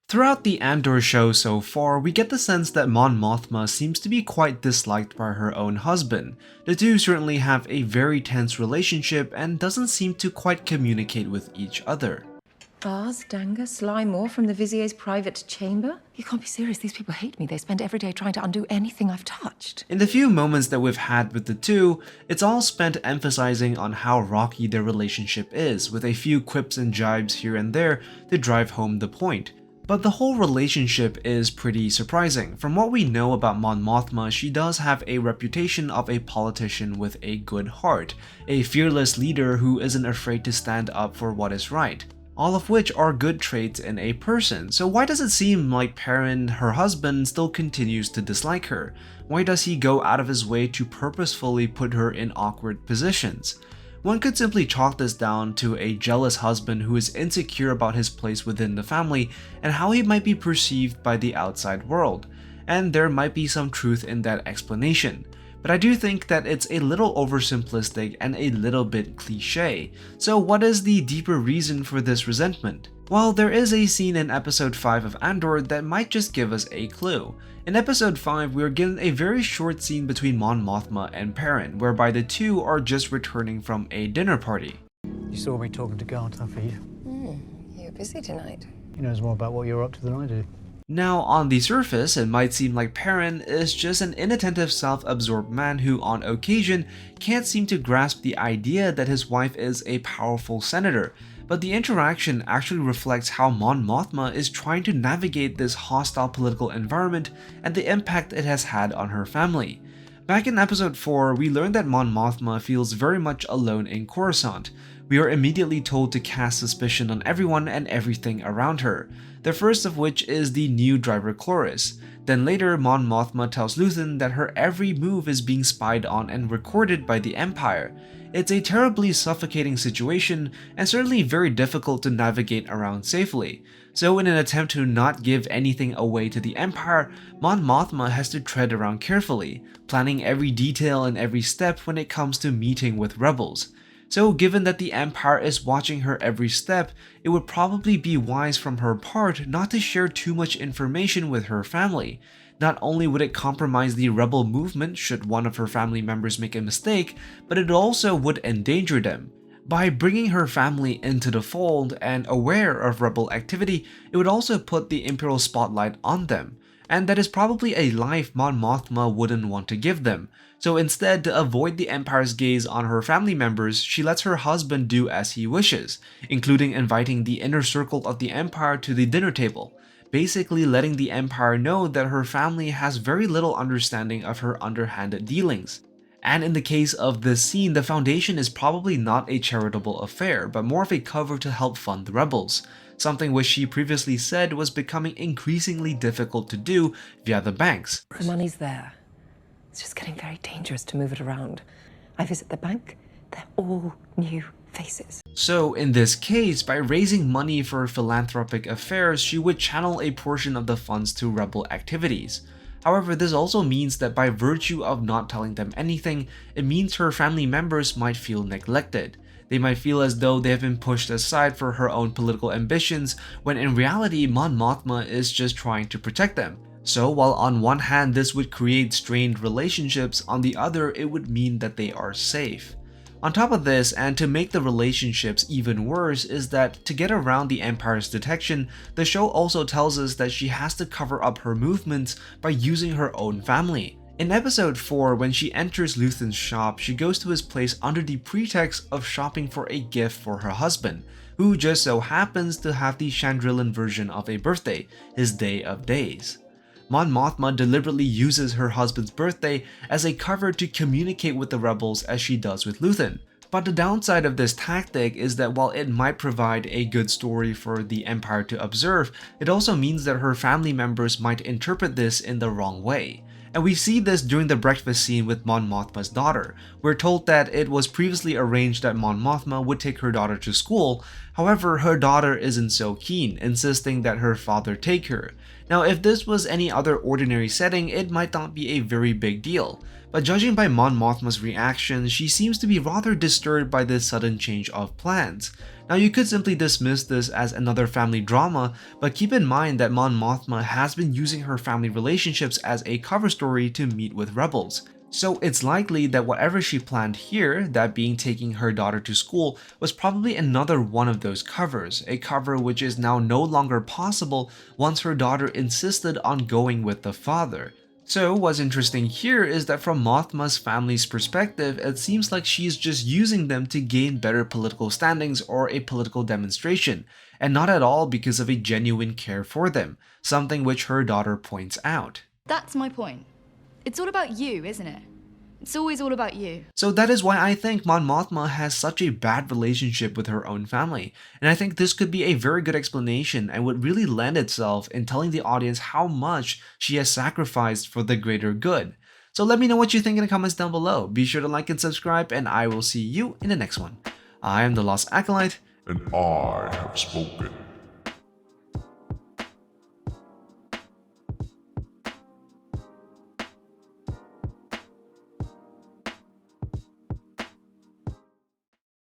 Throughout the Andor show so far, we get the sense that Mon Mothma seems to be quite disliked by her own husband. The two certainly have a very tense relationship and doesn't seem to quite communicate with each other. Ars, Danga, Sly Moore from the Vizier's private chamber? You can't be serious, these people hate me. They spend every day trying to undo anything I've touched. In the few moments that we've had with the two, it's all spent emphasizing on how rocky their relationship is, with a few quips and jibes here and there to drive home the point. But the whole relationship is pretty surprising. From what we know about Mon Mothma, she does have a reputation of a politician with a good heart, a fearless leader who isn't afraid to stand up for what is right. All of which are good traits in a person, so why does it seem like Perrin, her husband, still continues to dislike her? Why does he go out of his way to purposefully put her in awkward positions? One could simply chalk this down to a jealous husband who is insecure about his place within the family and how he might be perceived by the outside world, and there might be some truth in that explanation. But I do think that it's a little oversimplistic and a little bit cliche. So what is the deeper reason for this resentment? Well, there is a scene in episode 5 of Andor that might just give us a clue. In episode 5, we are given a very short scene between Mon Mothma and Perrin, whereby the two are just returning from a dinner party. You saw me talking to Garth, Feed. You're busy tonight. He knows more about what you're up to than I do. Now, on the surface, it might seem like Perrin is just an inattentive, self-absorbed man who, on occasion, can't seem to grasp the idea that his wife is a powerful senator, but the interaction actually reflects how Mon Mothma is trying to navigate this hostile political environment and the impact it has had on her family. Back in episode 4, we learned that Mon Mothma feels very much alone in Coruscant. We are immediately told to cast suspicion on everyone and everything around her, the first of which is the new driver Chloris. Then later, Mon Mothma tells Luthen that her every move is being spied on and recorded by the Empire. It's a terribly suffocating situation and certainly very difficult to navigate around safely. So in an attempt to not give anything away to the Empire, Mon Mothma has to tread around carefully, planning every detail and every step when it comes to meeting with rebels. So given that the Empire is watching her every step, it would probably be wise from her part not to share too much information with her family. Not only would it compromise the rebel movement should one of her family members make a mistake, but it also would endanger them. By bringing her family into the fold and aware of rebel activity, it would also put the Imperial spotlight on them. And that is probably a life Mon Mothma wouldn't want to give them. So instead, to avoid the Empire's gaze on her family members, she lets her husband do as he wishes, including inviting the inner circle of the Empire to the dinner table, basically letting the Empire know that her family has very little understanding of her underhanded dealings. And in the case of this scene, the Foundation is probably not a charitable affair, but more of a cover to help fund the rebels, something which she previously said was becoming increasingly difficult to do via the banks. The money's there. It's just getting very dangerous to move it around. I visit the bank, they're all new faces. So in this case, by raising money for philanthropic affairs, she would channel a portion of the funds to rebel activities. However, this also means that by virtue of not telling them anything, it means her family members might feel neglected. They might feel as though they have been pushed aside for her own political ambitions, when in reality, Mon Mothma is just trying to protect them. So while on one hand this would create strained relationships, on the other it would mean that they are safe. On top of this, and to make the relationships even worse, is that to get around the Empire's detection, the show also tells us that she has to cover up her movements by using her own family. In episode 4, when she enters Luthen's shop, she goes to his place under the pretext of shopping for a gift for her husband, who just so happens to have the Chandrilan version of a birthday, his day of days. Mon Mothma deliberately uses her husband's birthday as a cover to communicate with the rebels as she does with Luthen. But the downside of this tactic is that while it might provide a good story for the Empire to observe, it also means that her family members might interpret this in the wrong way. And we see this during the breakfast scene with Mon Mothma's daughter. We're told that it was previously arranged that Mon Mothma would take her daughter to school. However, her daughter isn't so keen, insisting that her father take her. Now, if this was any other ordinary setting, it might not be a very big deal. But judging by Mon Mothma's reaction, she seems to be rather disturbed by this sudden change of plans. Now you could simply dismiss this as another family drama, but keep in mind that Mon Mothma has been using her family relationships as a cover story to meet with rebels. So it's likely that whatever she planned here, that being taking her daughter to school, was probably another one of those covers, a cover which is now no longer possible once her daughter insisted on going with the father. So what's interesting here is that from Mothma's family's perspective, it seems like she's just using them to gain better political standings or a political demonstration, and not at all because of a genuine care for them, something which her daughter points out. That's my point. It's all about you, isn't it? It's always all about you. So that is why I think Mon Mothma has such a bad relationship with her own family, and I think this could be a very good explanation and would really lend itself in telling the audience how much she has sacrificed for the greater good. So let me know what you think in the comments down below. Be sure to like and subscribe, and I will see you in the next one. I am the Lost Acolyte, and I have spoken.